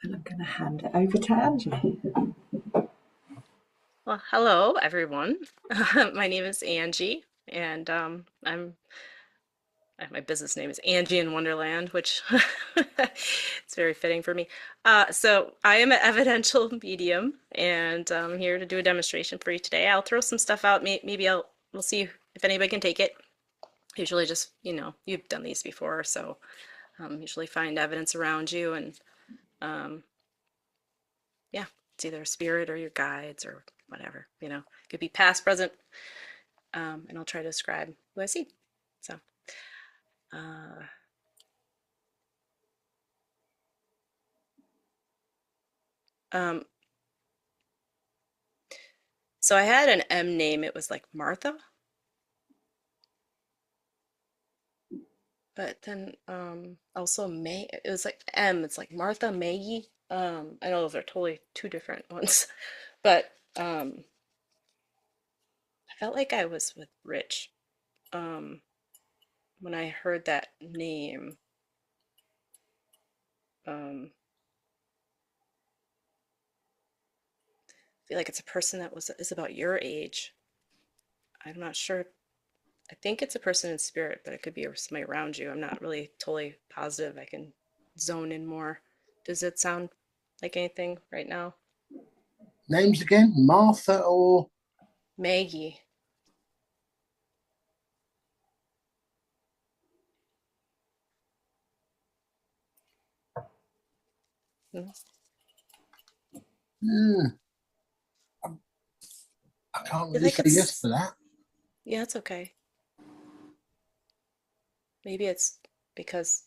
And I'm going to hand it over to Angie. Well, hello everyone. My name is Angie, and my business name is Angie in Wonderland, which it's very fitting for me. So I am an evidential medium, and I'm here to do a demonstration for you today. I'll throw some stuff out. Maybe we'll see if anybody can take it. Usually, just you've done these before, so usually find evidence around you, and um, yeah, it's either a spirit or your guides or whatever. It could be past, present, and I'll try to describe who I see. So, uh, um, so I had an M name. It was like Martha, but then also May. It was like M. It's like Martha Maggie. I know those are totally two different ones, but I felt like I was with Rich when I heard that name. Um, I feel like it's a person that is about your age. I'm not sure. I think it's a person in spirit, but it could be somebody around you. I'm not really totally positive. I can zone in more. Does it sound like anything right now? Names again? Martha or Maggie. Hmm. I can't I feel really like say yes it's, to that. yeah, it's okay. Maybe it's because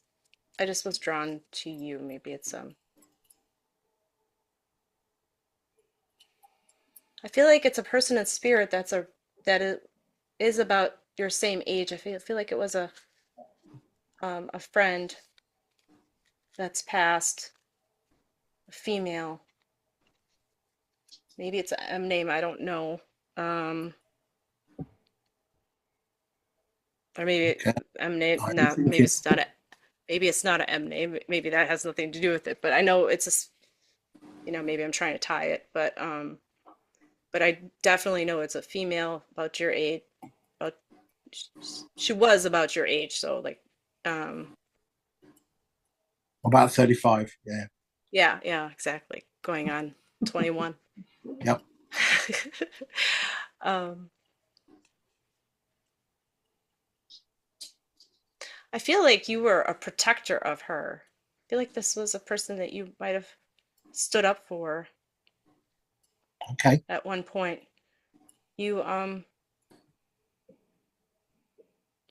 I just was drawn to you. Maybe it's I feel like it's a person in spirit that is about your same age. I feel like it was a friend that's passed, a female. Maybe it's an M name, I don't know. Um, or maybe Okay. M name. I'm No, maybe thinking it's not a. Maybe it's not an M name. Maybe that has nothing to do with it. But I know it's maybe I'm trying to tie it. But I definitely know it's a female about your age. About she was about your age. So like, um, about 35. Yeah. yeah, yeah, exactly. Going on 21. Yep. um, I feel like you were a protector of her. I feel like this was a person that you might have stood up for Okay. at one point. You It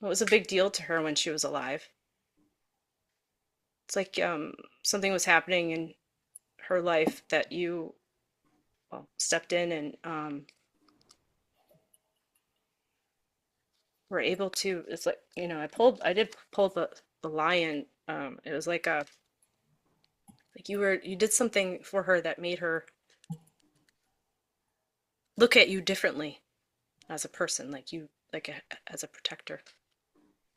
was a big deal to her when she was alive. It's like something was happening in her life that you stepped in and were able to. It's like I did pull the lion. It was like you did something for her that made her look at you differently as a person, as a protector.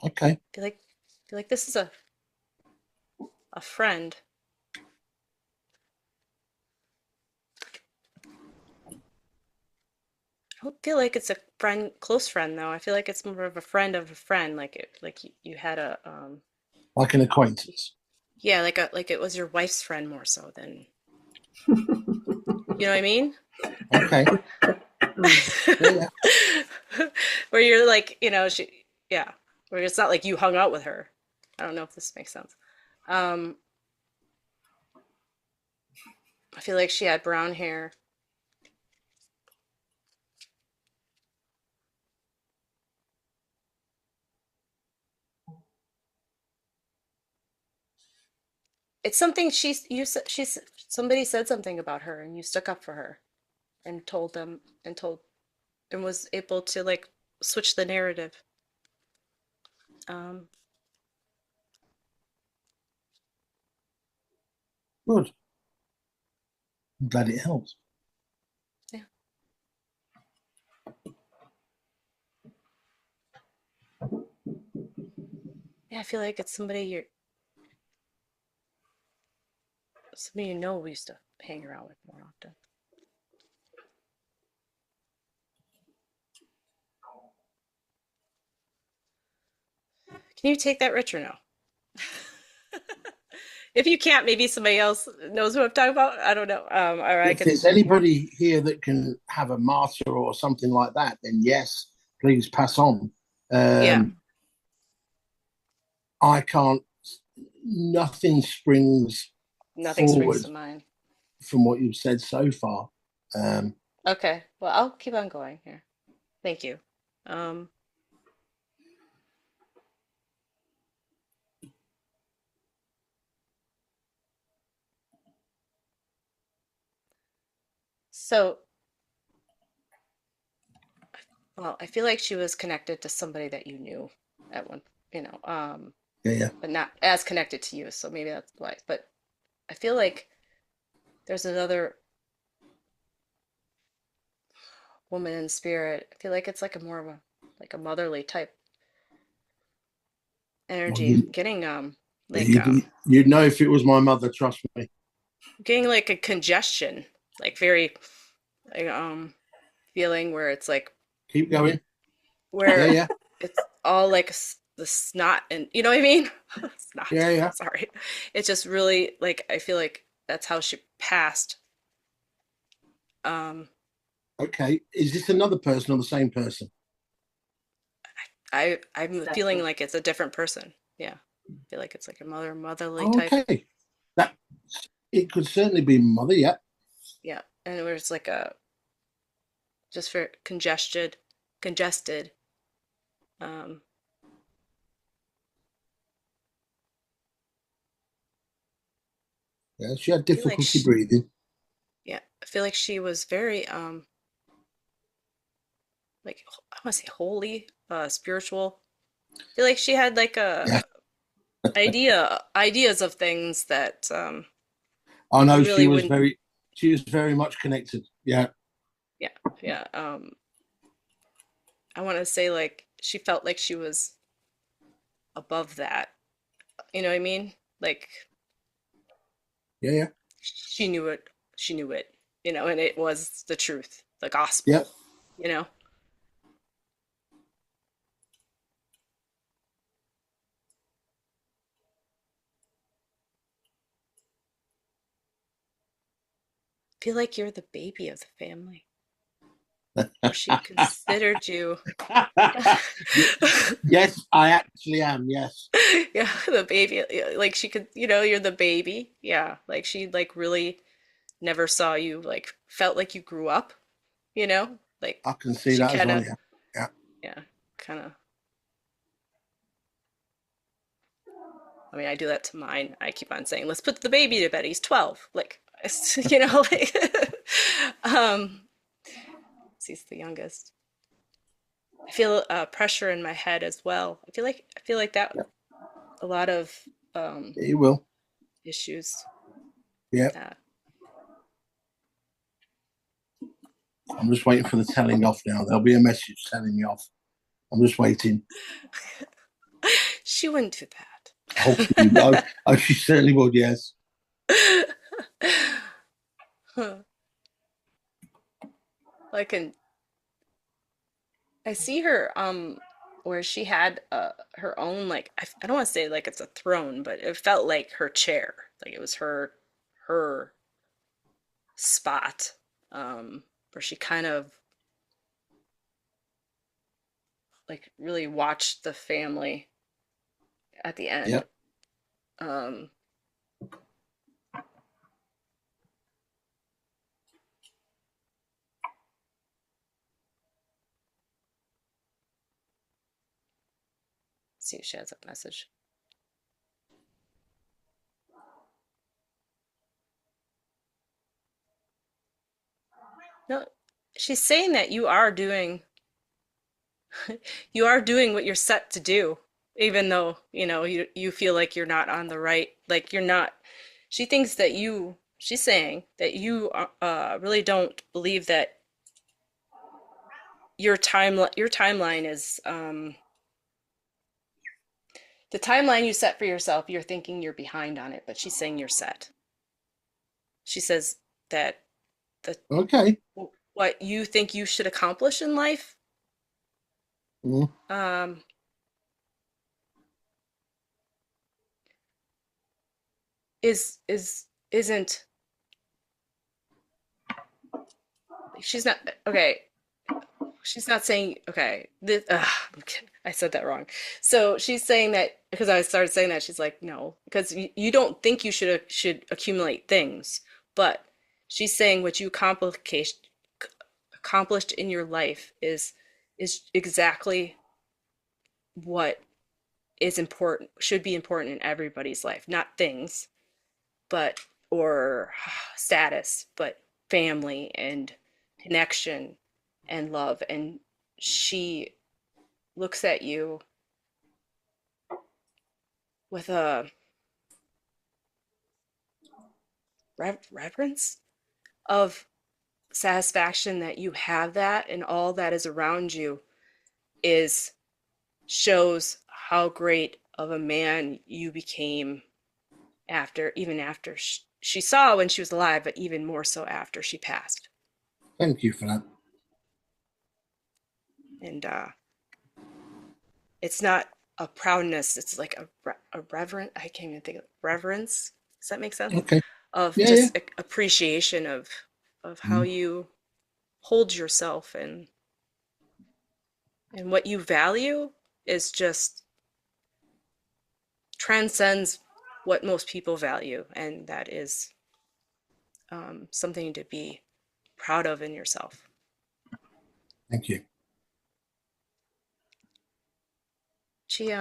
Okay. I feel like this is a friend. I don't feel like it's a friend, close friend though. I feel like it's more of a friend of a friend. Like you had a Like an acquaintance. yeah, like it was your wife's friend more so than you know what I mean? Okay. Yeah. Where you're like, yeah, where it's not like you hung out with her. I don't know if this makes sense. Um, I feel like she had brown hair. It's something somebody said something about her and you stuck up for her and told them and was able to like switch the narrative. Um, Good. I'm glad it helps. yeah. Yeah, I feel like it's somebody you know we used to hang around with more often. Can you take that, Rich, or no? If you can't, maybe somebody else knows what I'm talking about. I don't know. Or I If can. there's anybody here that can have a martyr or something like that, then yes, please pass on. Yeah. I can't. Nothing springs Nothing springs forward to mind. from what you've said so far. Okay. Well, I'll keep on going here. Thank you. So, well, I feel like she was connected to somebody that you knew at one, Yeah. but not as connected to you. So maybe that's why. But I feel like there's another woman in spirit. I feel like it's like a more of a like a motherly type Well, energy. Getting you'd know if it was my mother. Trust me. getting like a congestion, like very like, feeling where it's like Keep going. where Yeah. it's all like the snot and you know what I mean? Snot. Yeah. Sorry. It's just really like I feel like that's how she passed. Um, Okay. Is this another person or the same person? I'm feeling like it's a different person. Yeah. I feel like it's like a motherly type. Okay. That it could certainly be mother. Yeah. Yeah. And where it's like a just for congested. Um, Yeah. She had I feel like difficulty breathing. yeah, I feel like she was very like I want to say holy, spiritual. I feel like she had like Yeah. a ideas of things that I know you really wouldn't. she was very much connected. Yeah. Yeah, yeah. I want to say like she felt like she was above that. You know what I mean? Like Yeah. she knew it. She knew it. And it was the truth, the Yeah. gospel. You know. I feel like you're the baby of the family, or she considered you. Yes, I actually am. Yes. Yeah, the baby. Like she could, you're the baby. Yeah, like she like really never saw you. Like felt like you grew up. Like I can see she that as kind well. of, Yeah. Yeah. yeah, kind of. I mean, I do that to mine. I keep on saying, "Let's put the baby to bed. He's 12." Like, like, um, he's the youngest. I feel pressure in my head as well. I feel like that Yeah. a lot of um, It will. issues Yeah. with that. I'm just waiting for the telling off now. There'll be a message telling me off. I'm just waiting. She wouldn't do She certainly would. Yes. that. Like I see her where she had her own like I don't want to say like it's a throne, but it felt like her chair. Like it was her spot. Where she kind of like really watched the family at the end. Yeah. Um see if she has a message. No, she's saying that you are doing what you're set to do, even though, you feel like you're not on the right, like you're not. She's saying that you really don't believe that your timeline is the timeline you set for yourself, you're thinking you're behind on it, but she's saying you're set. she says that the Okay. what you think you should accomplish in life Mm. um, isn't she's not okay. She's not saying okay. This I said that wrong. So she's saying that because I started saying that she's like no because you don't think you should accumulate things, but she's saying what you accomplished in your life is exactly what is important should be important in everybody's life, not things, but or status, but family and connection and love. And she looks at you with a reverence of satisfaction that you have that, and all that is around you is shows how great of a man you became after, even after she saw when she was alive, but even more so after she passed. Thank you for that. And it's not a proudness, it's like a reverent, I can't even think of reverence. Does that make sense? Okay. Of Yeah, yeah. just appreciation of how Mm. you hold yourself and what you value is just transcends what most people value, and that is something to be proud of in yourself. Thank you. She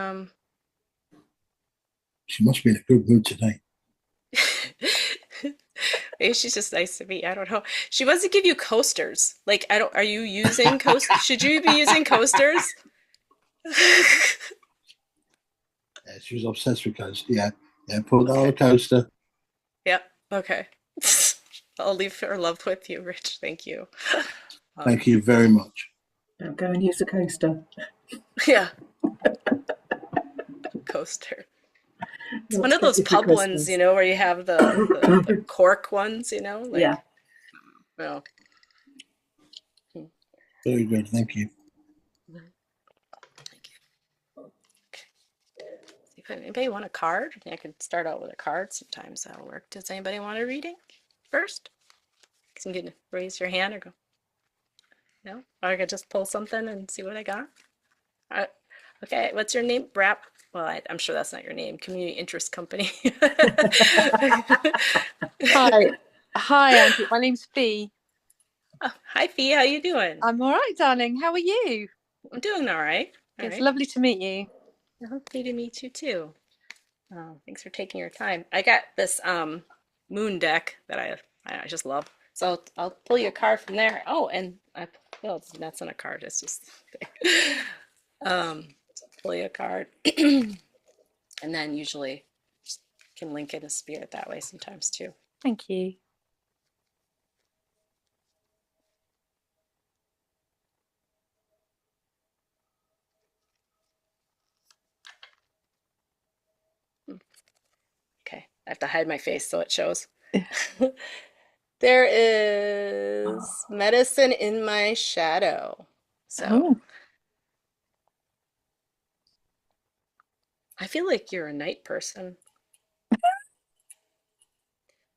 She must be in a good mood today. maybe she's just nice to me. I don't know. She wants to give you coasters. Like I don't. Are you using coasters? Should you be using coasters? Yeah, she was obsessed with coaster. Yeah, yeah. Put on a coaster. Yep. Okay. I'll leave her love with you, Rich. Thank you. Thank you very much. Now go and use a coaster. Yeah. Coaster. It's What one to of get those you for pub ones, Christmas? where you have the cork ones, like, Yeah. well. Very good. Thank you. If anybody want a card, I could start out with a card. Sometimes that'll work. Does anybody want a reading first? You can raise your hand or go. No? Or I could just pull something and see what I got. Okay, what's your name? Rap. Well, I'm sure that's not your name. Community Interest Company. Hi, Angela. My name's Fee. Oh, hi, Fee. How you doing? I'm all right, darling. How are you? I'm doing all right. It's lovely to meet you. Lovely to meet you too. Oh, thanks for taking your time. I got this moon deck that I just love. So I'll pull you a card from there. Oh, and that's not a card. It's just so I'll pull you a card, and then usually just can link in a spirit that way sometimes too. Thank you. Okay, I have to hide my face so it shows. There is medicine in my shadow. So I feel like you're a night person.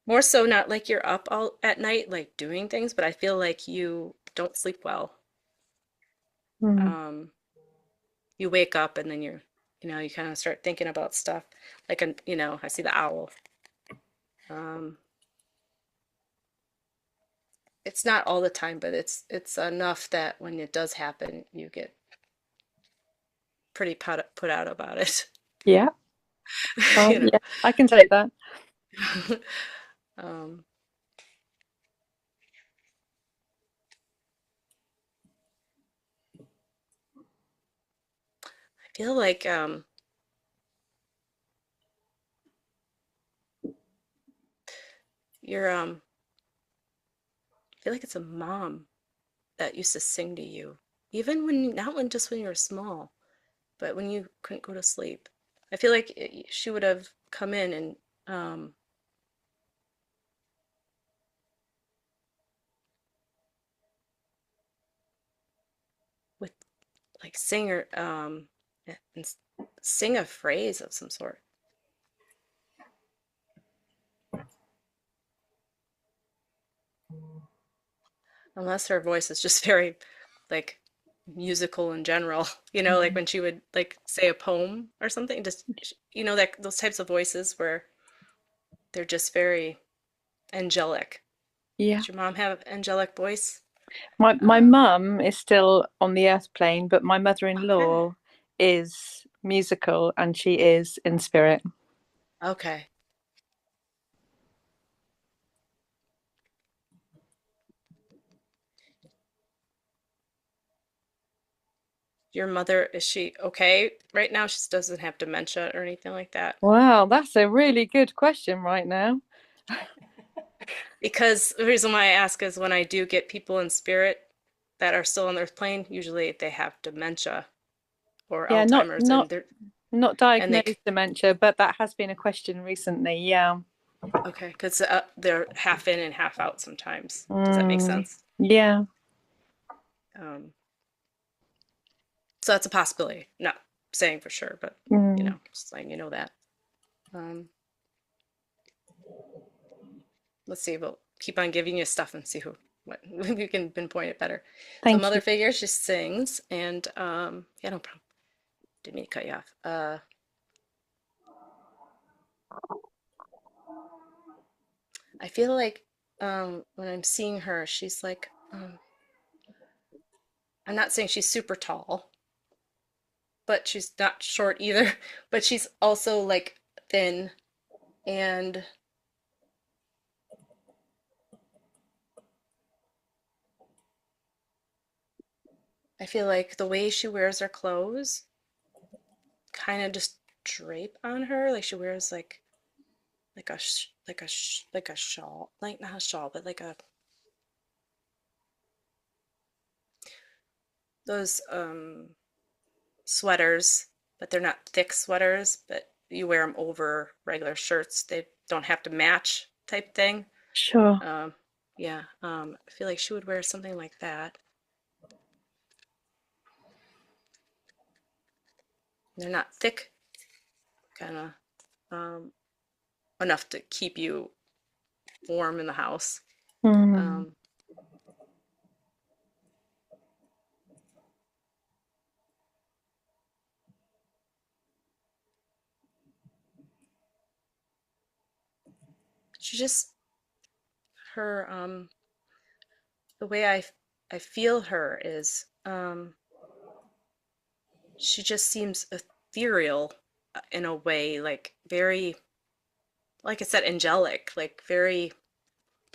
More so not like you're up all at night, like doing things, but I feel like you don't sleep well. You wake up and then you kind of start thinking about stuff. Like, I see the owl. It's not all the time, but it's enough that when it does happen, you get pretty put out about it. Yeah. Yeah, I can take that. I feel like you're I feel like it's a mom that used to sing to you, even not just when you were small, but when you couldn't go to sleep. I feel like she would have come in and like sing or and sing a phrase of some sort. Unless her voice is just very like musical in general, like when she would like say a poem or something, just that those types of voices where they're just very angelic. Yeah. Does your mom have angelic voice? My mum is still on the earth plane, but my Okay. mother-in-law is musical and she is in spirit. Okay. Your mother, is she okay right now? She doesn't have dementia or anything like that? Wow, that's a really good question right now. Because the reason why I ask is when I do get people in spirit that are still on the earth plane, usually they have dementia or Yeah, not Alzheimer's, not not and they diagnosed dementia, but that has been a question recently. Yeah. okay, because they're half in and half out sometimes. Does that make Mm, sense? yeah. Um, so that's a possibility. Not saying for sure, but Mm, just letting you know that. Um, let's see. We'll keep on giving you stuff and see what we can pinpoint it better. So thank mother you. figure, she sings, and yeah, no problem. Didn't mean to cut you off. I feel like when I'm seeing her, she's like I'm not saying she's super tall, but she's not short either. But she's also like thin, and I feel like the way she wears her clothes kind of just drape on her. Like she wears like a shawl, like not a shawl, but like a those sweaters, but they're not thick sweaters, but you wear them over regular shirts. They don't have to match type thing. Sure. Um, yeah, I feel like she would wear something like that. They're not thick, kind of enough to keep you warm in the house. Mm. Um, she just her the way I feel her is she just seems ethereal in a way, like very, like I said, angelic, like very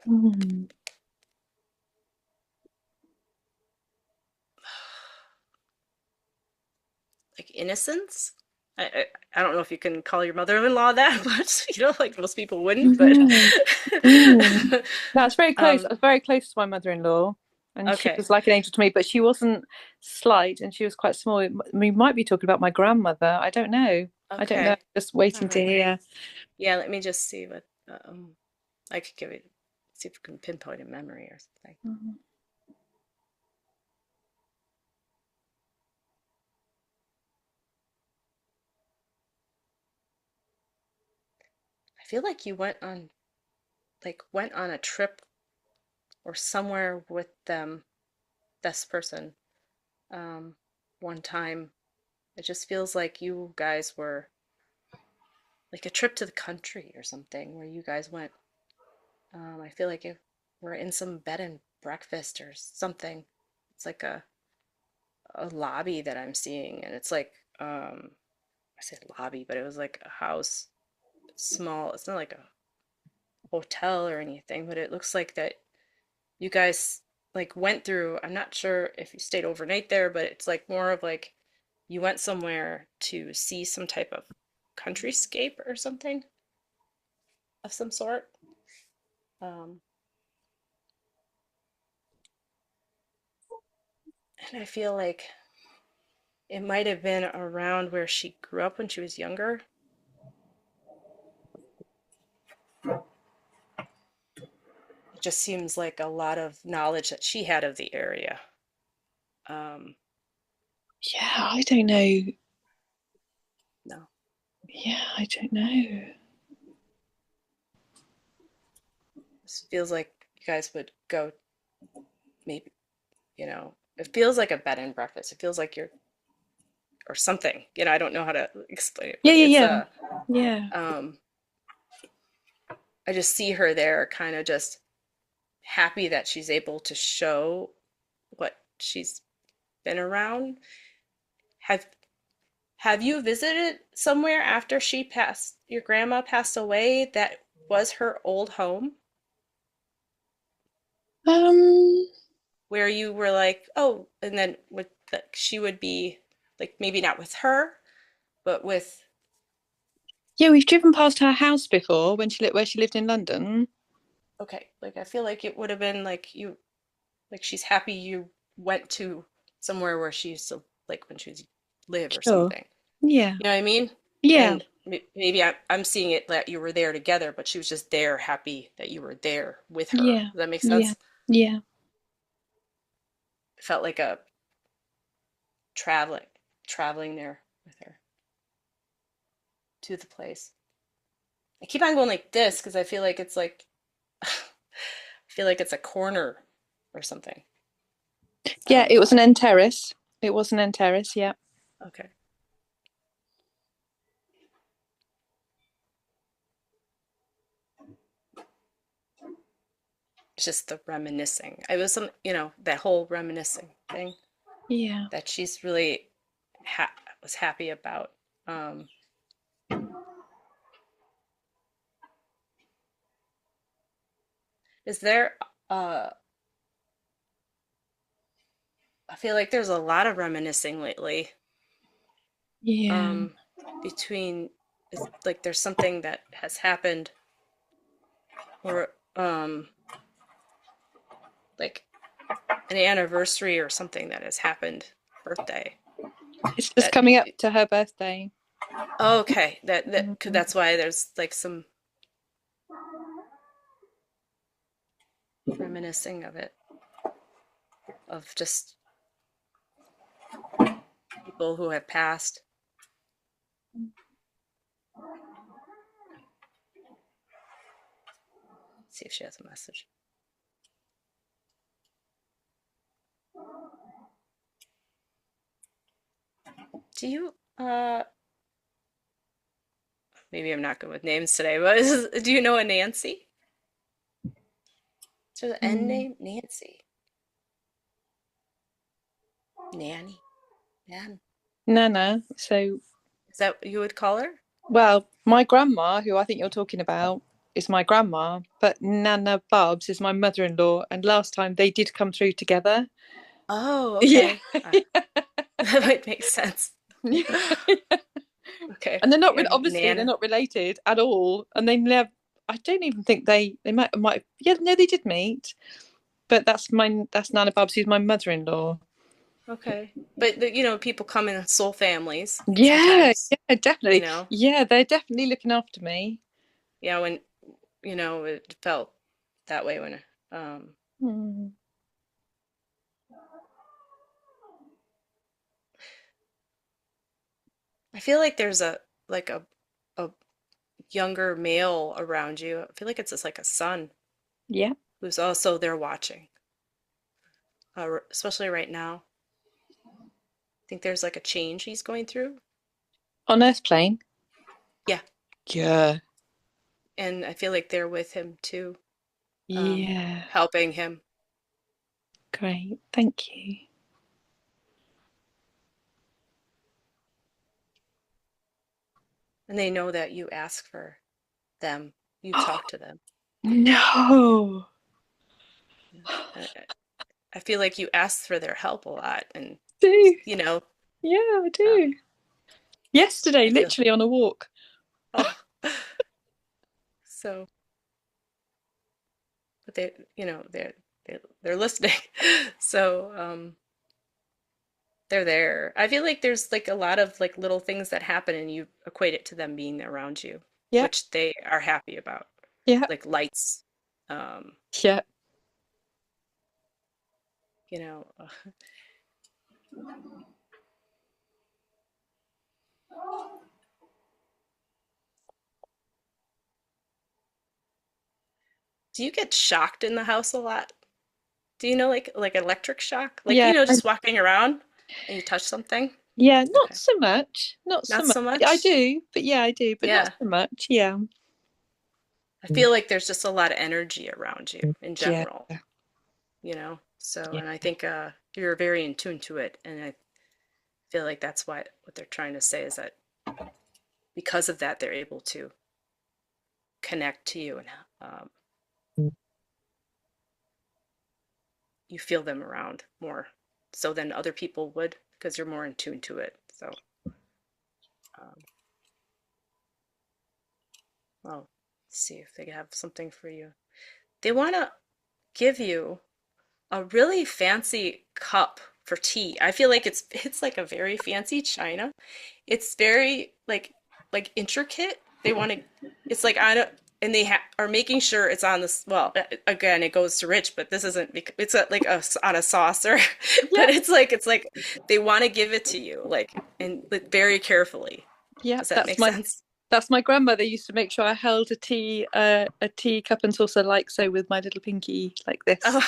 Mm. like innocence. I don't know if you can call your mother-in-law that, but like most people wouldn't. But Mm. Mm. That's very close. I um, was very close to my mother-in-law, and she okay, was like an angel to me, but she wasn't slight and she was quite small. We might be talking about my grandmother. I don't know. I don't know. okay, Just all waiting to right. hear. Yeah, let me just see what I could give it. See if we can pinpoint a memory or something. Mm. I feel like you went on a trip or somewhere with them, this person, um, one time. It just feels like you guys were like a trip to the country or something where you guys went. I feel like if we're in some bed and breakfast or something. It's like a lobby that I'm seeing, and it's like I said lobby, but it was like a house, small. It's not like a hotel or anything, but it looks like that you guys like went through. I'm not sure if you stayed overnight there, but it's like more of like you went somewhere to see some type of countryscape or something of some sort. Um, and I feel like it might have been around where she grew up when she was younger. It just seems like a lot of knowledge that she had of the area. Um, Yeah, I don't know. No. Yeah, I don't know. This feels like you guys would go, maybe, it feels like a bed and breakfast. It feels like you're, or something. I don't know how to explain it, Yeah, but it's yeah, yeah. I just see her there kind of just happy that she's able to show what she's been around. Have have you visited somewhere after your grandma passed away that was her old home, Um, where you were like, oh, and then she would be like, maybe not with her, but with, yeah, we've driven past her house before when where she lived in London. okay, like I feel like it would have been like she's happy you went to somewhere where she used to, like, when she was live or Sure. something. Yeah. You know what I mean? Yeah. And maybe I'm seeing it that you were there together, but she was just there, happy that you were there with her. Yeah. Does that make Yeah. sense? Yeah. It felt like a traveling there with her to the place. I keep on going like this because I feel like it's like I feel like it's a corner or something. I Yeah, don't it know was an why. end terrace. It was an end terrace, yeah. Okay. It's just the reminiscing. I was that whole reminiscing thing Yeah. that she's really was happy about. Um, is there uh I feel like there's a lot of reminiscing lately. Yeah. Um, between it's like there's something that has happened, or like an anniversary or something that has happened, birthday. It's just That coming up to her birthday. oh, okay, Mhm. that's why there's like some reminiscing of it, of just people who have passed. Let's see if she has a message. Do you maybe I'm not good with names today, but do you know a Nancy? Is there the N Mm. name? Nancy. Nanny. Nan. Nana. So, Is that what you would call her? well, my grandma, who I think you're talking about, is my grandma, but Nana Barbs is my mother-in-law. And last time they did come through together. Oh, Yeah. okay. That might make sense. Okay. And they're not Yeah, obviously they're Nana. not related at all, and they never. I don't even think they might. Yeah, no, they did meet, but that's Nana Barbs, who's my mother-in-law. Okay. But people come in soul families Yeah, sometimes, yeah, you definitely. know. Yeah, they're definitely looking after me. Yeah, when it felt that way when um Mm. I feel like there's a younger male around you. I feel like it's just like a son Yeah, who's also there watching. Especially right now. I think there's like a change he's going through. on Earth plane. Yeah. Yeah, And I feel like they're with him too, yeah, helping him. great, thank you. And they know that you ask for them, you talk to them. No, I, I feel like you ask for their help a lot, and do you know, yeah, I um, do. Yesterday, I feel literally on a walk. oh, so, but they're listening, so they're there. I feel like there's like a lot of like little things that happen, and you equate it to them being around you, Yeah, which they are happy about, yeah, like lights, um, yeah. you know, Do you get shocked in the house a lot? Do you know like electric shock? Like, Yeah, just walking around and you touch something? yeah, not Okay. so much. Not so Not much. so I much? do, but yeah, I do, but not Yeah. so much. Yeah. I feel like there's just a lot of energy around you in Yeah. general, So, Yeah. and I think you're very in tune to it, and I feel like that's what they're trying to say is that because of that, they're able to connect to you and um, you feel them around more so than other people would because you're more in tune to it. So, um, well, let's see if they have something for you. They want to give you a really fancy cup for tea. I feel like it's like a very fancy china. It's very like intricate. They want to. It's like I don't, and they are making sure it's on this. Well, again, it goes to rich, but this isn't. It's on a saucer, but Yeah. it's like they want to give it to you and like, very carefully. Yeah. Does that make sense? That's my grandmother used to make sure I held a tea cup and saucer like so with my little pinky like this. Oh,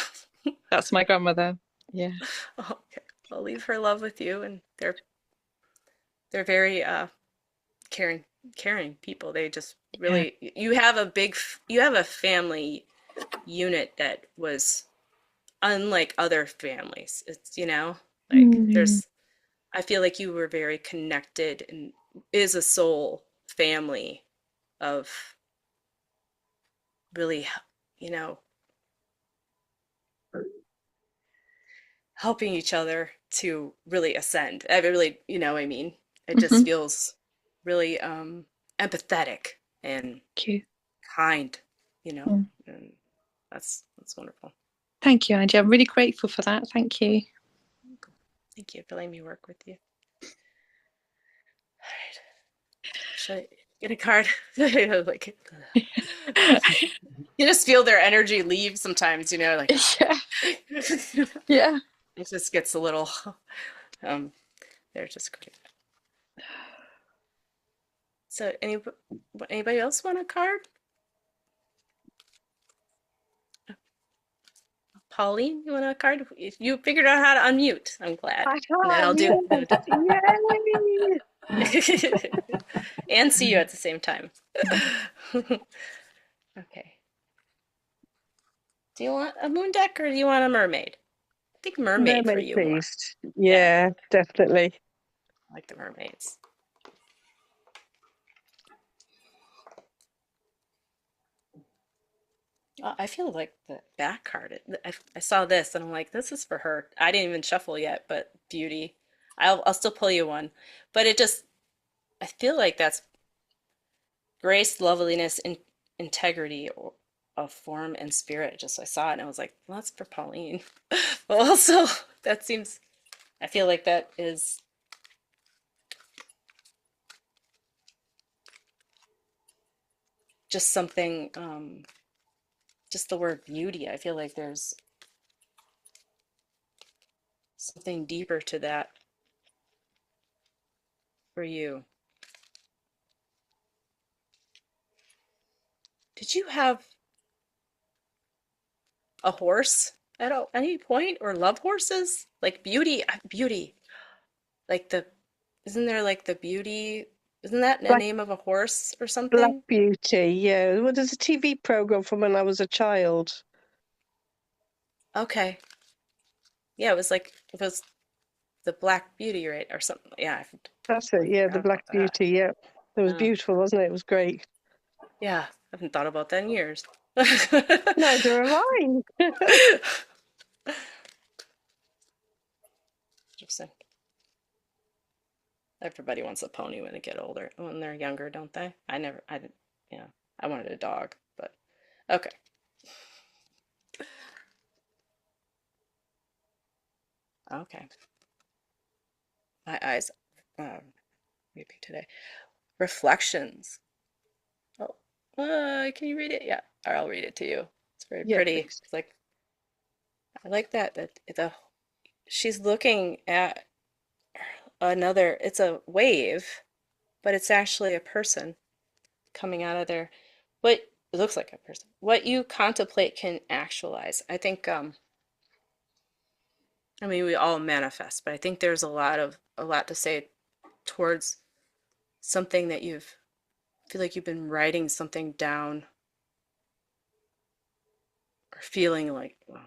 That's my grandmother. Yeah. okay. I'll leave her love with you, and they're very caring people. They just Yeah. really you have a family unit that was unlike other families. It's like Mm. there's I feel like you were very connected and is a soul family of really you know helping each other to really ascend. I really, what I mean, it just Mhm. feels really empathetic and Thank you. kind, Mm. and that's wonderful. Thank you, Angie. I'm really grateful for that. Thank you. Thank you for letting me work with you. All right. Should I get a card? Like you just feel their energy leave sometimes, like Yeah. Yeah. it just gets a little um they're just great. So anybody else want a card? Pauline, you want a card? If you figured out how to unmute, I'm glad. I And then have, I'll do yes. Yay! and see you at the same time. Okay. Do you want a moon deck or do you want a mermaid? I think mermaid for Mermaid, you more. please. Yeah, Yeah, definitely. I like the mermaids. I feel like the back card. I saw this and I'm like, this is for her. I didn't even shuffle yet, but beauty. I'll still pull you one, but I feel like that's grace, loveliness, and integrity of form and spirit. Just I saw it and I was like, well, that's for Pauline. But also, that seems, I feel like that is just something, just the word beauty. I feel like there's something deeper to that for you. Did you have a horse at any point or love horses? Like beauty, like isn't there like the beauty, isn't that the Black name of a horse or Black something? Beauty, yeah. Well, there's a TV program from when I was a child. Okay. Yeah, it was the Black Beauty, right? Or something. Yeah, That's it, completely yeah, the forgot Black about that. Beauty, yeah. It was Yeah. beautiful, wasn't it? It was great. Yeah, I haven't thought about that in years. Neither have I. Interesting. Everybody wants a pony when they get older, when they're younger, don't they? I didn't, yeah, I wanted a dog, but okay. Okay. My eyes, maybe today. Reflections. Oh, can you read it? Yeah, or I'll read it to you. It's very Yeah, pretty. please. It's like, I like that she's looking at it's a wave, but it's actually a person coming out of there. What it looks like a person. What you contemplate can actualize. I think I mean we all manifest, but I think there's a lot to say towards something that you've feel like you've been writing something down or feeling like, well,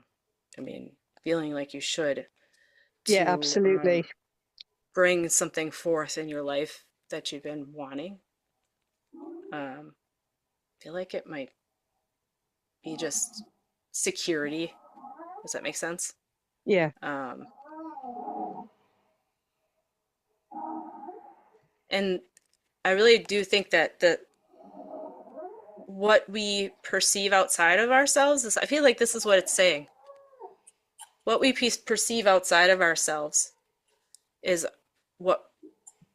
I mean, feeling like you should Yeah, to absolutely. bring something forth in your life that you've been wanting. I feel like it might be just security. Does that make sense? Yeah. Um, and I really do think that what we perceive outside of ourselves is, I feel like this is what it's saying. What we perceive outside of ourselves is what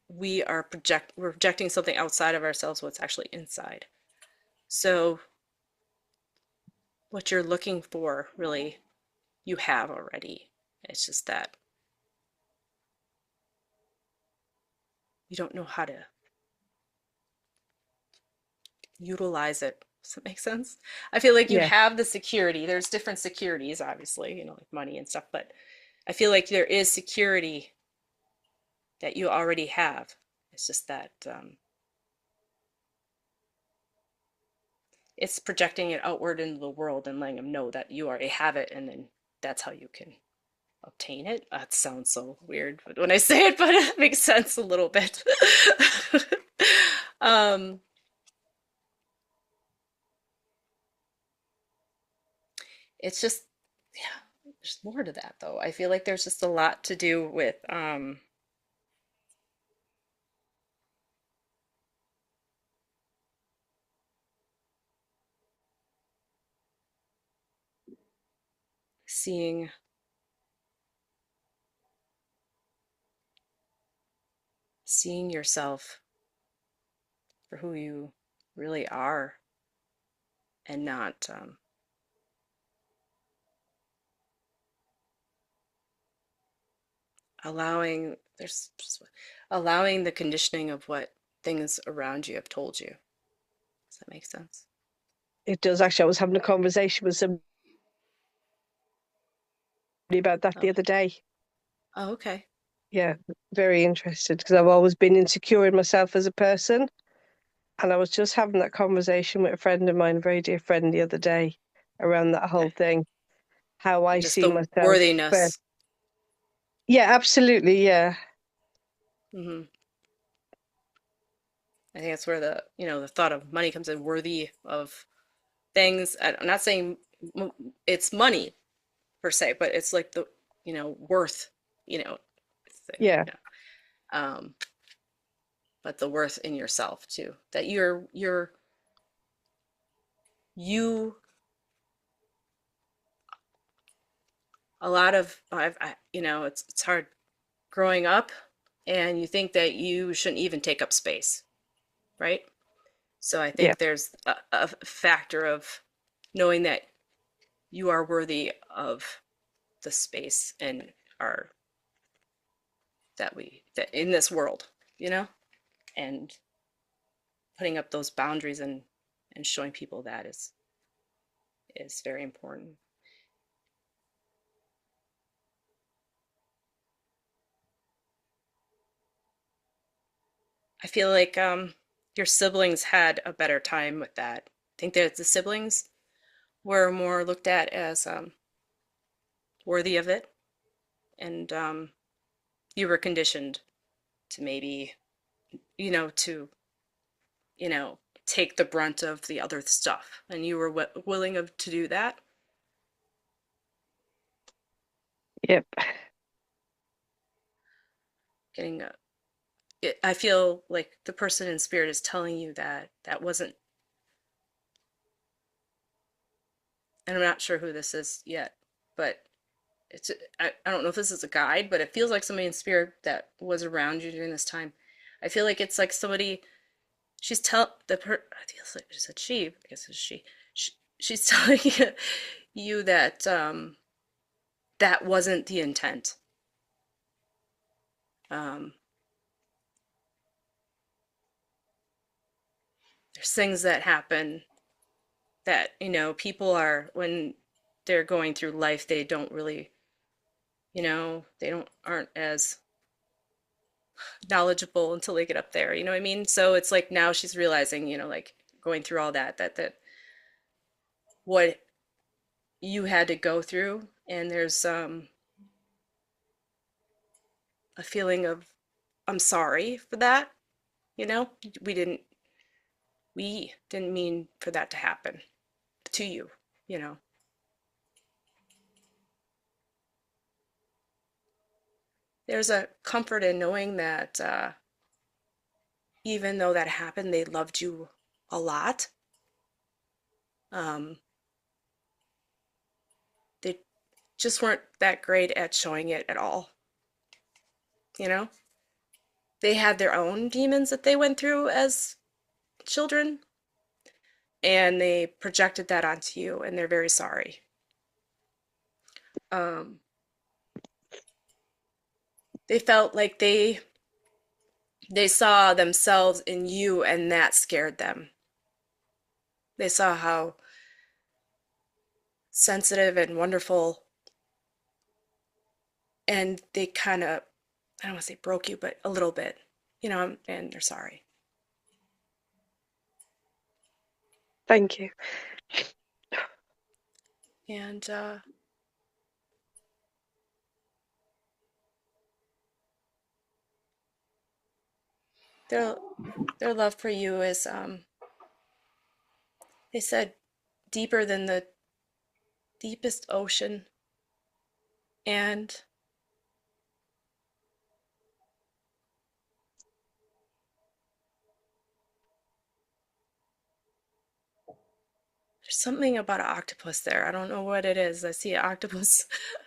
we're projecting something outside of ourselves, what's actually inside. So what you're looking for, really, you have already. It's just that you don't know how to utilize it. Does that make sense? I feel like you Yeah. have the security. There's different securities, obviously, like money and stuff, but I feel like there is security that you already have. It's just that it's projecting it outward into the world and letting them know that you already have it, and then that's how you can obtain it. That sounds so weird when I say it, but it makes sense a little bit. um, it's just, yeah, there's more to that though. I feel like there's just a lot to do with seeing yourself for who you really are, and not allowing there's just, allowing the conditioning of what things around you have told you. Does that make sense? It does. Actually, I was having a conversation with somebody about that the Oh, other day. oh, okay. Yeah, very interested because I've always been insecure in myself as a person. And I was just having that conversation with a friend of mine, a very dear friend, the other day around that whole Okay. thing, how I Just see the myself. But worthiness. yeah, absolutely. Yeah. Hmm. I think that's where the thought of money comes in, worthy of things. I'm not saying it's money per se, but it's like worth, it's the, Yeah. um, but the worth in yourself too, that you, a lot of, it's hard growing up and you think that you shouldn't even take up space, right? So I Yeah. think there's a factor of knowing that you are worthy of the space and are that in this world, and putting up those boundaries and showing people that is very important. I feel like your siblings had a better time with that. I think that the siblings were more looked at as worthy of it, and you were conditioned to maybe, to you know take the brunt of the other stuff, and you were willing to do that. Yep. Getting I feel like the person in spirit is telling you that that wasn't, and I'm not sure who this is yet, but I don't know if this is a guide, but it feels like somebody in spirit that was around you during this time. I feel like it's like somebody, she's I feel like she said she, I guess it's she's telling you that that wasn't the intent. Um, there's things that happen that, you know, people are, when they're going through life, they don't really, you know, aren't as knowledgeable until they get up there, you know what I mean? So it's like now she's realizing, you know, like going through all that what you had to go through, and there's a feeling of I'm sorry for that, you know? We didn't mean for that to happen to you, you know. There's a comfort in knowing that even though that happened, they loved you a lot. Um, they just weren't that great at showing it at all, you know? They had their own demons that they went through as children, and they projected that onto you, and they're very sorry. They felt like they saw themselves in you, and that scared them. They saw how sensitive and wonderful, and they kind of, I don't want to say broke you, but a little bit, you know, and they're sorry. Thank you. And their love for you is, they said, deeper than the deepest ocean. And there's something about an octopus there. I don't know what it is. I see an octopus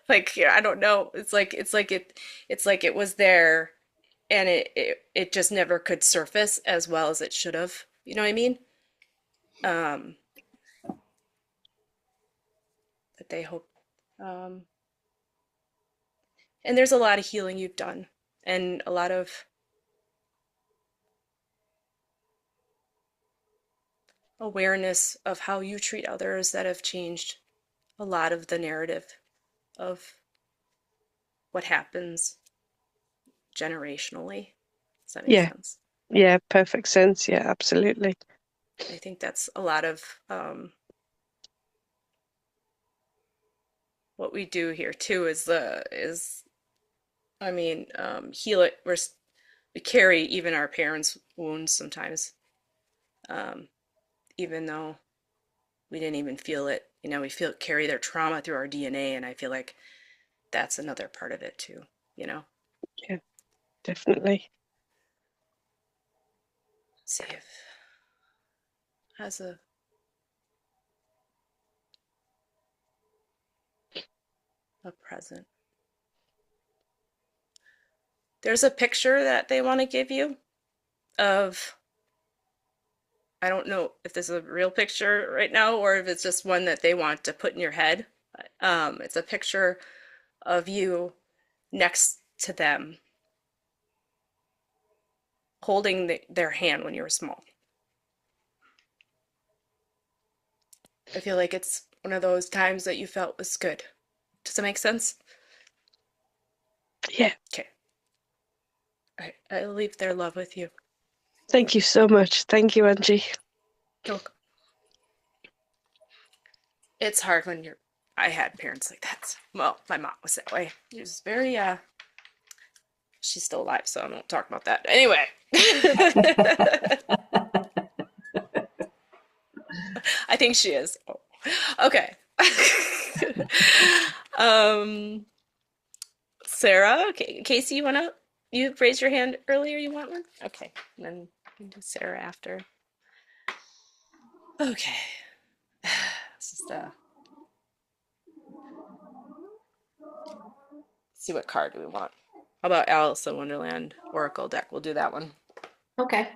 like here. I don't know. It's like it was there, and it just never could surface as well as it should have. You know what I mean? But they hope. Um, and there's a lot of healing you've done, and a lot of awareness of how you treat others that have changed a lot of the narrative of what happens generationally. Does that make Yeah. sense? Yeah, perfect sense. Yeah, absolutely. I think that's a lot of what we do here too is I mean, heal it. We carry even our parents' wounds sometimes, even though we didn't even feel it. You know, we carry their trauma through our DNA, and I feel like that's another part of it too. You know. Yeah, definitely. Let's see if has a present. There's a picture that they want to give you of, I don't know if this is a real picture right now or if it's just one that they want to put in your head. It's a picture of you next to them, holding their hand when you were small. I feel like it's one of those times that you felt was good. Does that make sense? Yeah. Okay. All right. I'll leave their love with you. Thank you so much. Thank you, Angie. You're welcome. It's hard when I had parents like that. Well, my mom was that way. She was very, she's still alive, so I won't talk about that. Anyway. I think she is. Oh. Okay. Sarah, okay. Casey, you raised your hand earlier, you want one? Okay. And then we can do Sarah after. Okay. Let's just see what card do we want. How about Alice in Wonderland Oracle deck? We'll do that one. Okay.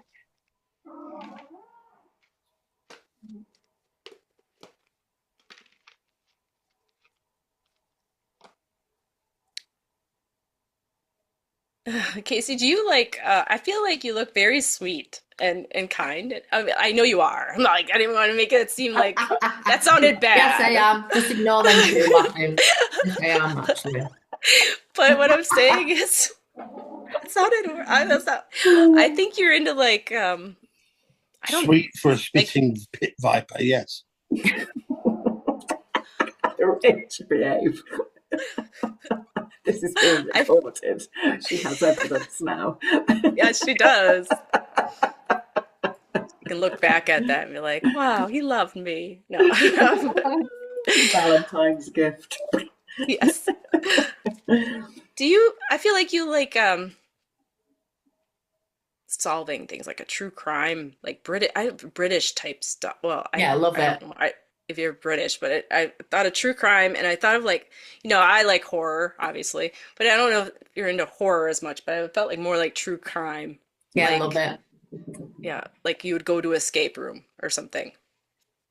Casey, do you like, I feel like you look very sweet and kind. I mean, I know you are. I'm not like, I didn't want to make it seem like that sounded Yes, I bad. am. Just ignore them two laughing. Yes, I am actually. But what I'm saying is, that sounded, that's not, I think you're into like, I don't Sweet for a like, spitting pit viper, yes. Rich, behave. This is being recorded. She has evidence now. yeah, she does. You can look back at that and be like, wow, he loved me. No. Valentine's gift. Yes. Do you, I feel like you like solving things like a true crime, like British type stuff. Well, Yeah, I love I don't it. know if you're British, but I thought of true crime and I thought of like, I like horror, obviously, but I don't know if you're into horror as much, but I felt like more like true crime. Yeah, I Like, love it. yeah, like you would go to escape room or something.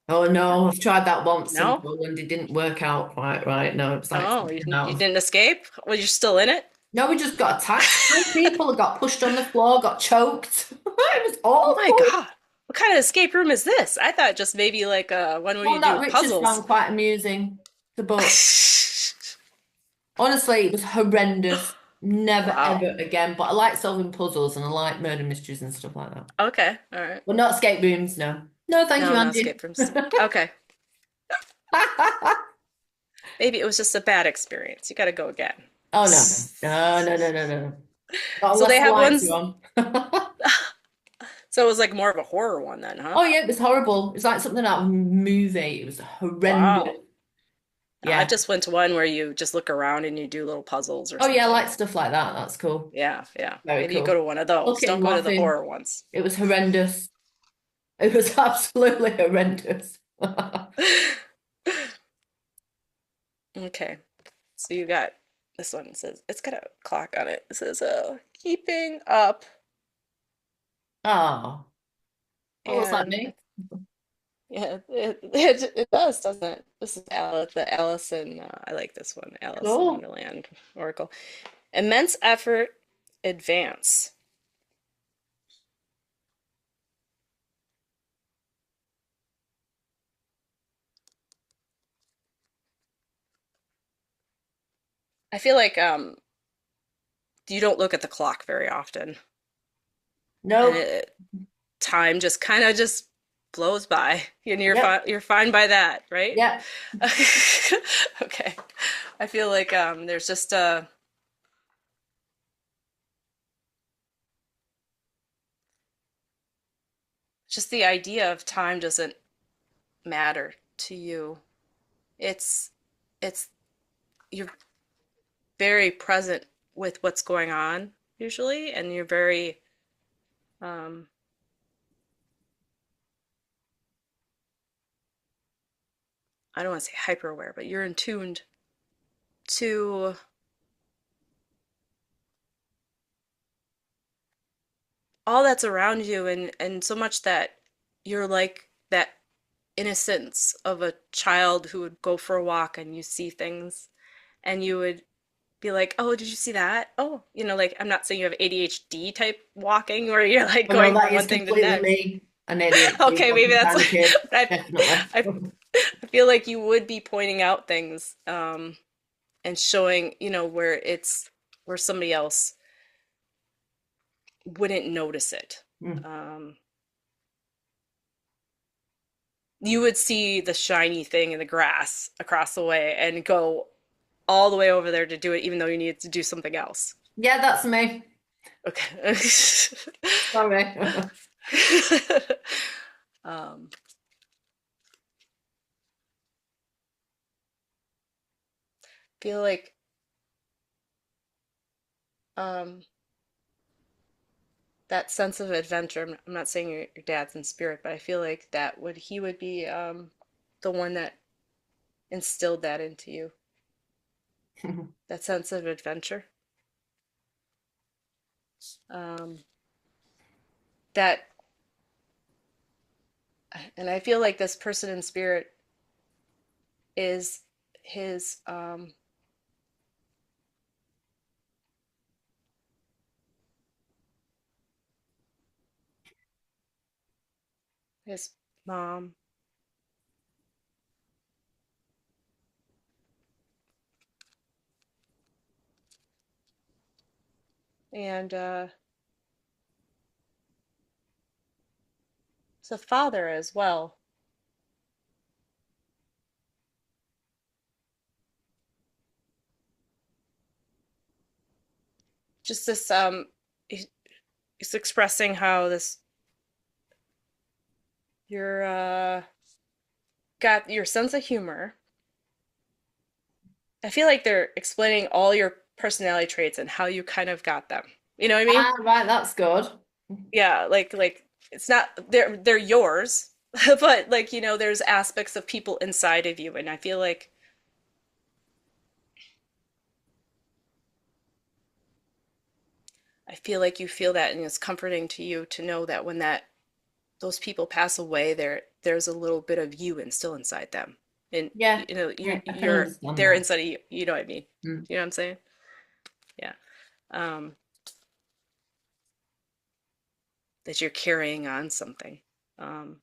Oh no, I've tried that once and No? it didn't work out quite right. No, it's like Oh, something you else. didn't escape? Well, you're still in it? No, we just got attacked by people, got pushed on the floor, got choked. It was Oh my awful. God. What kind of escape room is this? I thought just maybe like one where One you that do Richard puzzles. found quite amusing. The book. Honestly, it was horrendous. Never Wow. ever again. But I like solving puzzles and I like murder mysteries and stuff like that. Okay. All right. But not escape rooms, no. No, thank you, No, not Andy. escape rooms. Okay. Maybe it was just a bad experience. You got to go again. Oh no. No. Not So unless they the have lights ones. are on. So it was like more of a horror one then, huh? Oh yeah, it was horrible. It was like something out of a movie. It was horrendous. Wow. I Yeah. just went to one where you just look around and you do little puzzles or Oh yeah, I something. like stuff like that. That's cool. Yeah, yeah. Very Maybe you cool. go to one of those. Looking, Don't go to the laughing. horror ones. It was horrendous. It was absolutely horrendous. Okay. So you got this one. It says it's got a clock on it. It says keeping up. Oh. What does that And mean? yeah, it does, doesn't it? This is Alice, the Alice in, I like this one, Alice in Cool. Wonderland Oracle. Immense effort, advance. I feel like you don't look at the clock very often, and No. time just kind of just blows by, and Yep. you're fine by that, right? Yeah. Okay. I feel like there's just the idea of time doesn't matter to you. It's it's you're very present with what's going on usually, and you're very um I don't want to say hyper aware, but you're in tuned to all that's around you, and so much that you're like that innocence of a child who would go for a walk and you see things and you would be like, oh, did you see that? Oh, like I'm not saying you have ADHD type walking where you're like Oh, no, going that from is one thing to the completely next. me. An idiot. Okay, maybe that's Kind of kid. I, Definitely. I feel like you would be pointing out things and showing, where somebody else wouldn't notice it. Mm. You would see the shiny thing in the grass across the way and go all the way over there to do it, even though you needed to do something else. Yeah, that's me. Okay. Sorry. um, feel like um, that sense of adventure. I'm not saying your dad's in spirit, but I feel like he would be the one that instilled that into you. That sense of adventure. That, and I feel like this person in spirit is his his mom. And it's a father as well. Just this he's expressing how this you're got your sense of humor. I feel like they're explaining all your personality traits and how you kind of got them. You know what I mean? Ah, right, that's good. Yeah, like it's not they're yours, but like, there's aspects of people inside of you, and I feel like you feel that, and it's comforting to you to know that when those people pass away, there's a little bit of you and still inside them. And Yeah, you're yeah, I can understand they're that. inside of you. You know what I mean? Mm. You know what I'm saying? Yeah. Um, that you're carrying on something. Um,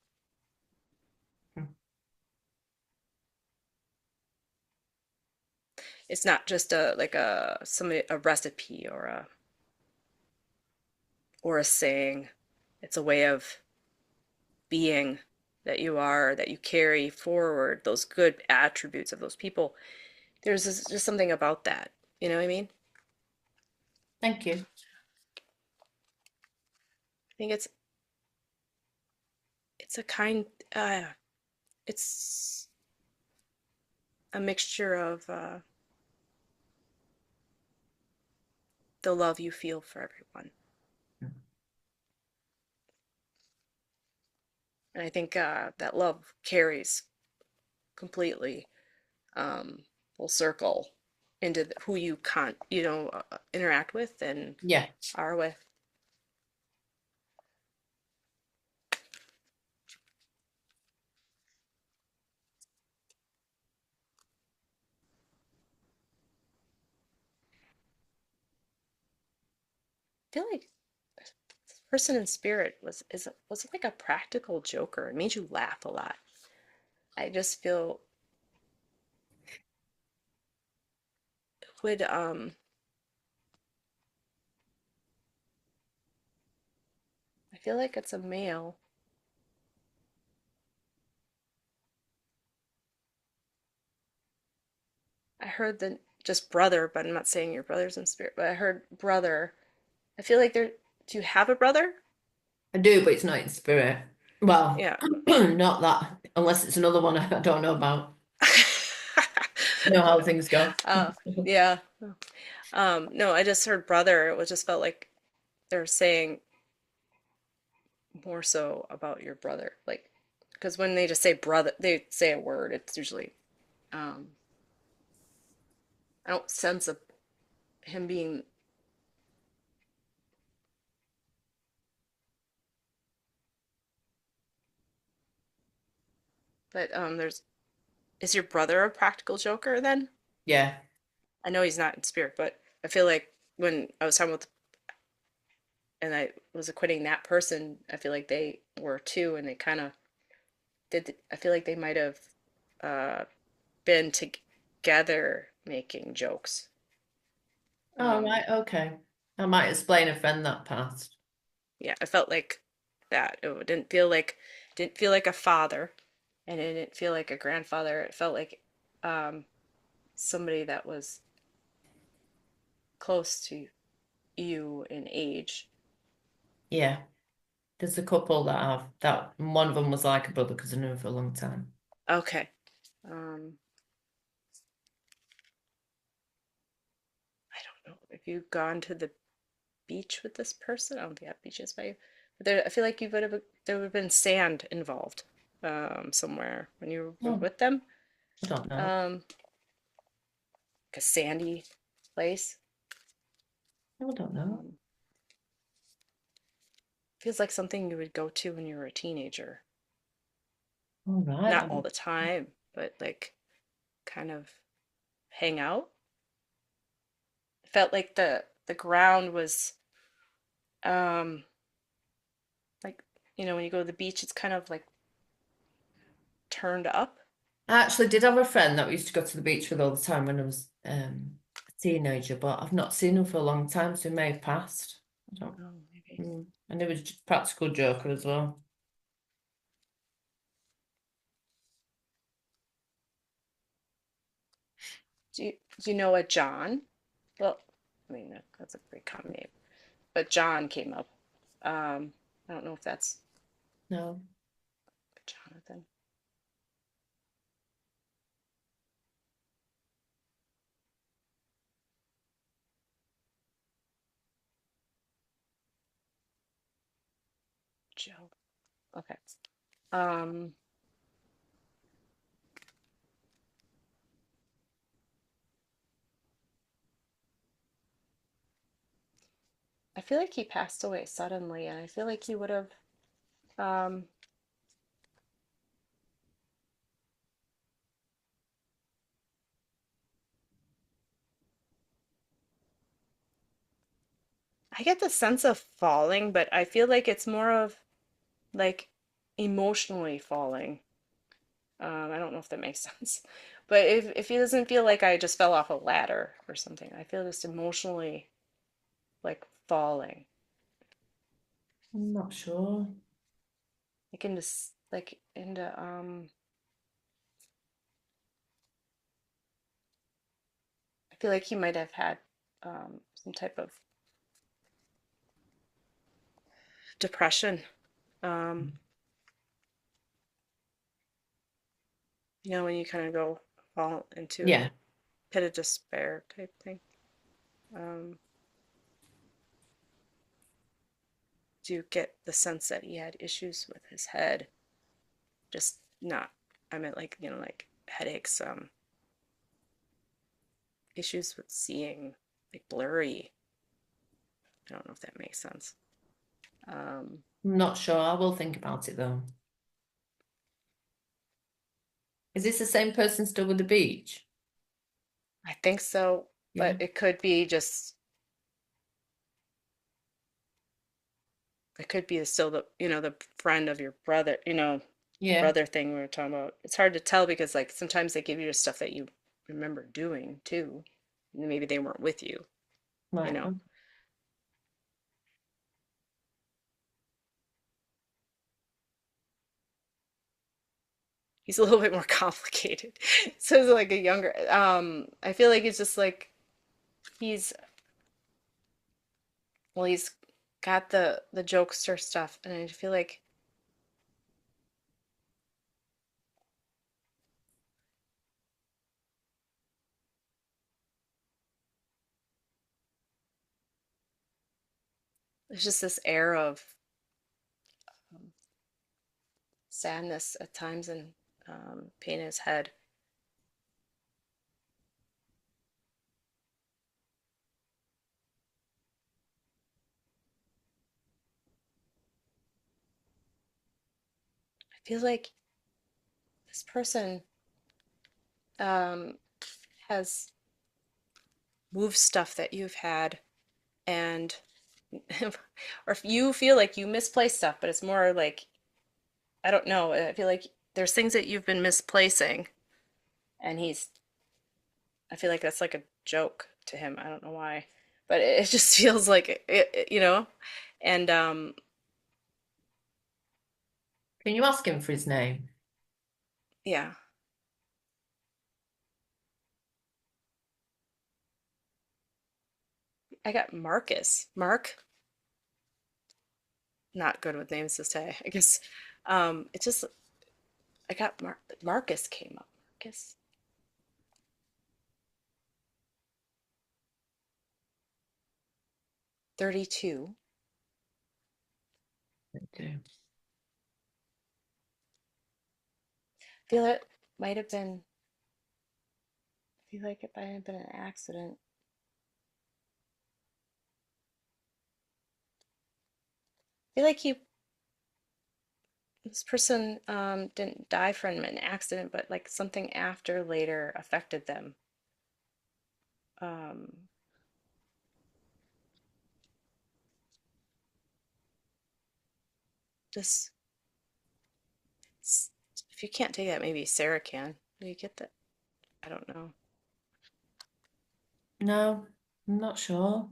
it's not just a recipe or a saying. It's a way of being that you carry forward those good attributes of those people. There's just something about that. You know what I mean? Thank you. I think it's a kind it's a mixture of the love you feel for everyone. And I think that love carries completely full circle into who you interact with and Yeah. are with. I feel like this person in spirit was like a practical joker. It made you laugh a lot. I just feel would I feel like it's a male. I heard the just brother, but I'm not saying your brother's in spirit, but I heard brother. I feel like do you have a brother? I do, but it's not in spirit. Well, Yeah. not that, unless it's another one I don't know about. You know how things go. uh yeah. No, I just heard brother. It was just felt like they're saying more so about your brother. Like, because when they just say brother, they say a word, it's usually um I don't sense him being. But is your brother a practical joker then? Yeah. I know he's not in spirit, but I feel like when I was talking with and I was acquitting that person, I feel like they were too, and they kind of I feel like they might have uh, been together making jokes. Oh, Um, right. Okay. I might explain a friend that passed. yeah, I felt like that. It didn't feel like a father, and it didn't feel like a grandfather. It felt like um, somebody that was close to you in age. Yeah. There's a couple that have that. And one of them was like a brother because I knew him for a long time. Okay. Um, I don't know if you've gone to the beach with this person. I don't think I have beaches by you. But I feel like there would have been sand involved somewhere when you were Oh, with them. I don't know. Um, like a sandy place. I don't know. Um, feels like something you would go to when you were a teenager. All right. Not all the time, but like kind of hang out. It felt like the ground was um like when you go to the beach, it's kind of like turned up. I actually did have a friend that we used to go to the beach with all the time when I was a teenager, but I've not seen him for a long time, so he may have passed. I don't. Oh, maybe. And he was just a practical joker as well. Do you know a John? Well, I mean, that's a pretty common name. But John came up. I don't know if that's No. Jonathan. Joe. Okay. I feel like he passed away suddenly, and I feel like he would have um I get the sense of falling, but I feel like it's more of like emotionally falling. I don't know if that makes sense. But if he doesn't feel like I just fell off a ladder or something, I feel just emotionally like falling. I'm not sure. Like into I feel like he might have had some type of depression. Um, when you kind of go fall into Yeah. a pit of despair type thing. Um, do you get the sense that he had issues with his head? Just not, I meant like, like headaches, issues with seeing, like blurry. I don't know if that makes sense. I'm not sure. I will think about it though. Is this the same person still with the beach? I think so, Yeah. but it could be still the friend of your brother, the Yeah. brother thing we were talking about. It's hard to tell because like sometimes they give you just stuff that you remember doing too. Maybe they weren't with you, you Right. know. He's a little bit more complicated. So it's like a younger I feel like it's just like he's he's got the jokester stuff, and I feel like there's just this air of um, sadness at times and pain in his head. I feel like this person um, has moved stuff that you've had, and or if you feel like you misplaced stuff, but it's more like I don't know. I feel like there's things that you've been misplacing, and I feel like that's like a joke to him. I don't know why, but it just feels like and Can you ask him for his name? yeah. I got Marcus. Not good with names to say. I guess it just I got Marcus came up. Marcus. 32. Okay. Feel it might have been I feel like it might have been an accident. I feel like this person didn't die from an accident, but like something after later affected them. Um, just If you can't take that, maybe Sarah can. Do you get that? I don't know. No, I'm not sure.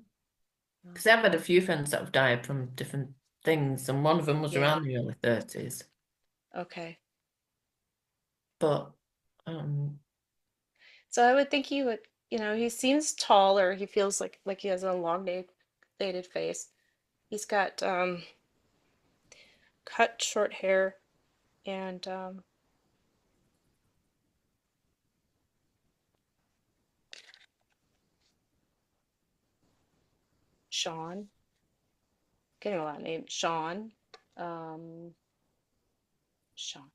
Because I've had a few friends that have died from different things, and one of them was Yeah. around the early 30s. Okay. But So I would think he would, he seems taller. He feels like he has an elongated face. He's got cut short hair and Sean. Getting a lot of names. Sean. Um, Sean.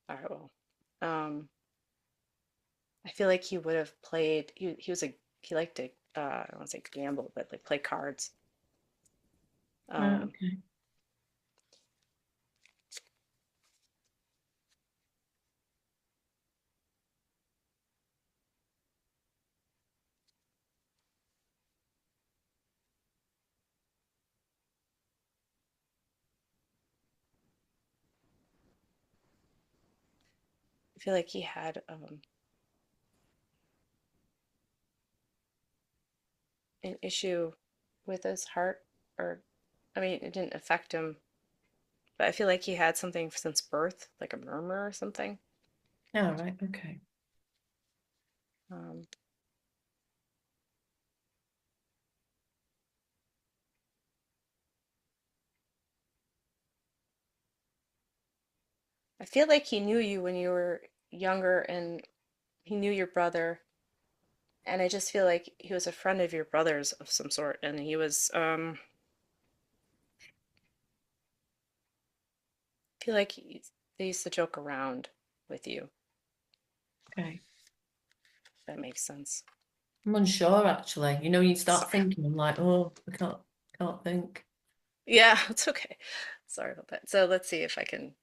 All right, well. I feel like he would have played he liked to I don't want to say gamble, but like play cards. okay. I feel like he had an issue with his heart, or I mean, it didn't affect him, but I feel like he had something since birth, like a murmur or something. All right, okay. Um, I feel like he knew you when you were younger, and he knew your brother, and I just feel like he was a friend of your brother's of some sort, and he was I feel like they used to joke around with you. Okay. If that makes sense. I'm unsure actually. You know, you start Sorry. thinking, I'm like, oh, I can't think. Yeah, it's okay. Sorry about that. So let's see if I can.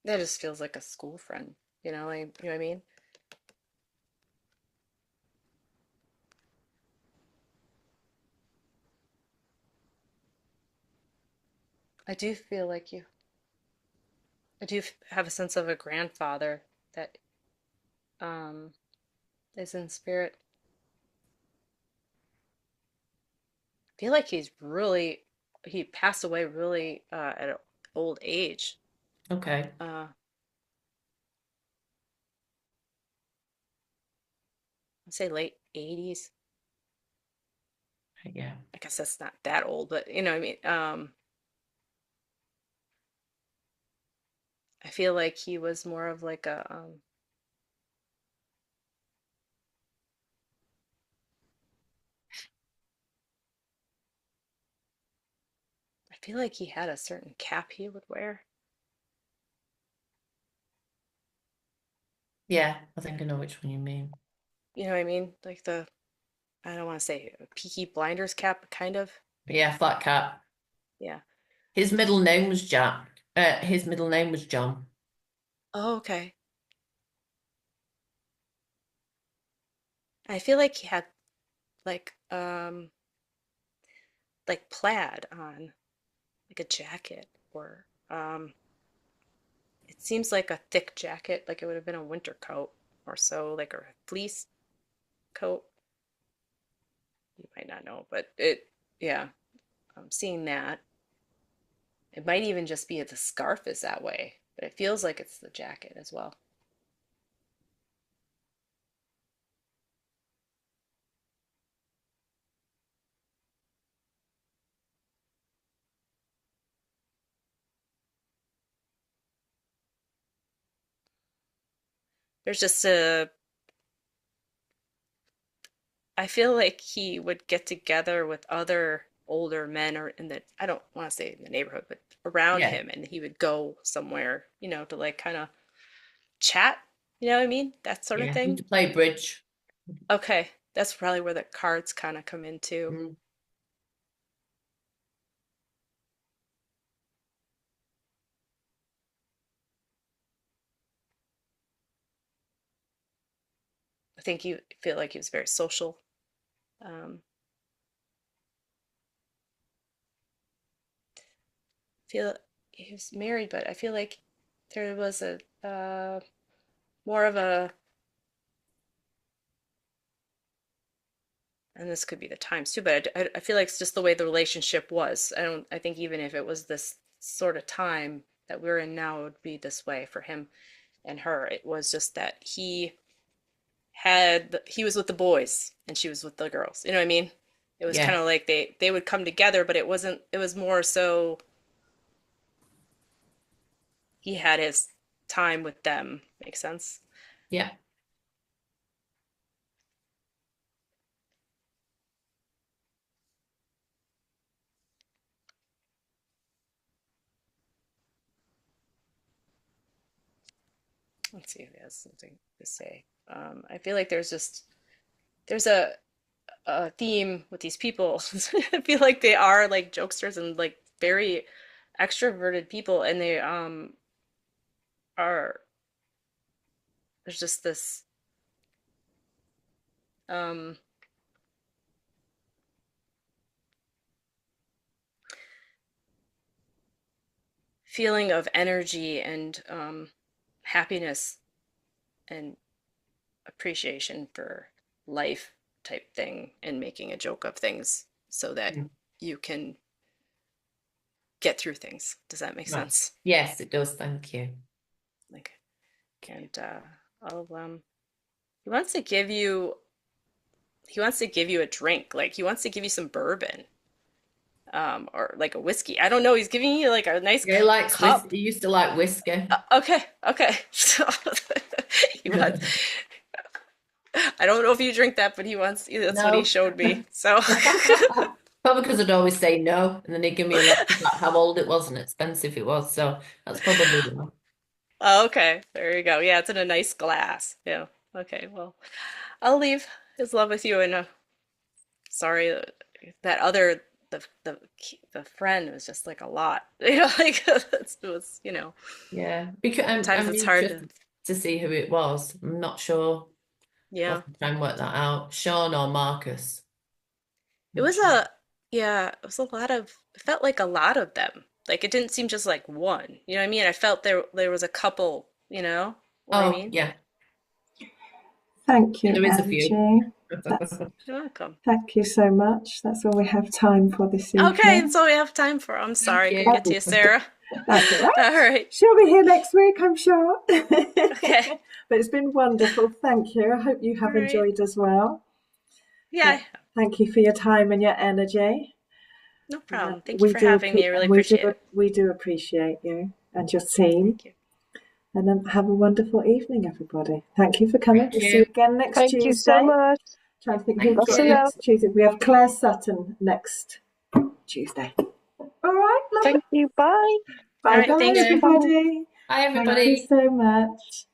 That just feels like a school friend, you know what I mean? I do feel like you. I do have a sense of a grandfather that um is in spirit. I feel like he passed away really at an old age. Okay. I'd say late 80s. Yeah. I guess that's not that old, but you know what I mean. I feel like he was more of like a I feel like he had a certain cap he would wear. Yeah, I think I know which one you mean. You know what I mean? Like I don't want to say a Peaky Blinders cap, kind of. But yeah, flat cap. Yeah. His middle name was Jack. His middle name was John. Oh, okay. I feel like he had like like plaid on, like a jacket or it seems like a thick jacket, like it would have been a winter coat or so, like a fleece coat. You might not know, but yeah, I'm seeing that. It might even just be the scarf is that way, but it feels like it's the jacket as well. There's just I feel like he would get together with other older men or in the, I don't want to say in the neighborhood, but around Yeah. him, and he would go somewhere, to like kind of chat, you know what I mean? That sort of Yeah. Used thing. to play bridge. Okay, that's probably where the cards kind of come into. Mm. I think you feel like he was very social. Feel he was married, but I feel like there was a more of a, and this could be the times too, but I feel like it's just the way the relationship was. I think even if it was this sort of time that we're in now, it would be this way for him and her. It was just that he was with the boys and she was with the girls. You know what I mean? It was kind of like they would come together, but it was more so he had his time with them. Make sense? Yeah. Let's see if he has something to say. I feel like there's a theme with these people. I feel like they are like jokesters and like very extroverted people, and they are, there's just this feeling of energy and happiness and appreciation for life type thing, and making a joke of things so that you can get through things. Does that make sense? Yes, it does. Thank you. Like, and he wants to give you a drink. Like, he wants to give you some bourbon, or like a whiskey. I don't know. He's giving you like a nice He likes cup. whiskey. He used to like whiskey. Okay. So he wants, I don't know if you drink that, but that's what he showed me. So Probably because I'd always say no, and then he'd give me a lecture about how old it was and expensive it was. So that's probably no. Oh, okay, there you go. Yeah, it's in a nice glass. Yeah. Okay, well, I'll leave his love with you, and sorry that other the friend was just like a lot. Like it was, Yeah, because sometimes I'm it's hard interested to see who it was. I'm not sure. Yeah. I'll have to try and work that out. Sean or Marcus? It was it felt like a lot of them. Like, it didn't seem just like one. You know what I mean? I felt there was a couple, you know what I mean? Yeah. Thank you, There is a Angie. few. You're welcome. Thank you so much. That's all we have time for this evening. Okay, that's all we have time for. I'm sorry I couldn't get to you, Sarah. That's all right. All right. She'll be here next week, I'm sure. Okay. But it's been wonderful. Thank you. I hope you have enjoyed as well. Yeah. Thank you for your time and your energy. No problem. Thank you for having me. I really appreciate it. We do appreciate you and your team. Thank you. And then have a wonderful evening, everybody. Thank you for coming. We'll see you again next Tuesday. Thank you so much. Trying to think who's got next Tuesday. We have Claire Sutton next Tuesday. All right. Thank you. Bye. Bye, All right, thank you. everybody. Bye, everybody. Thank you so much.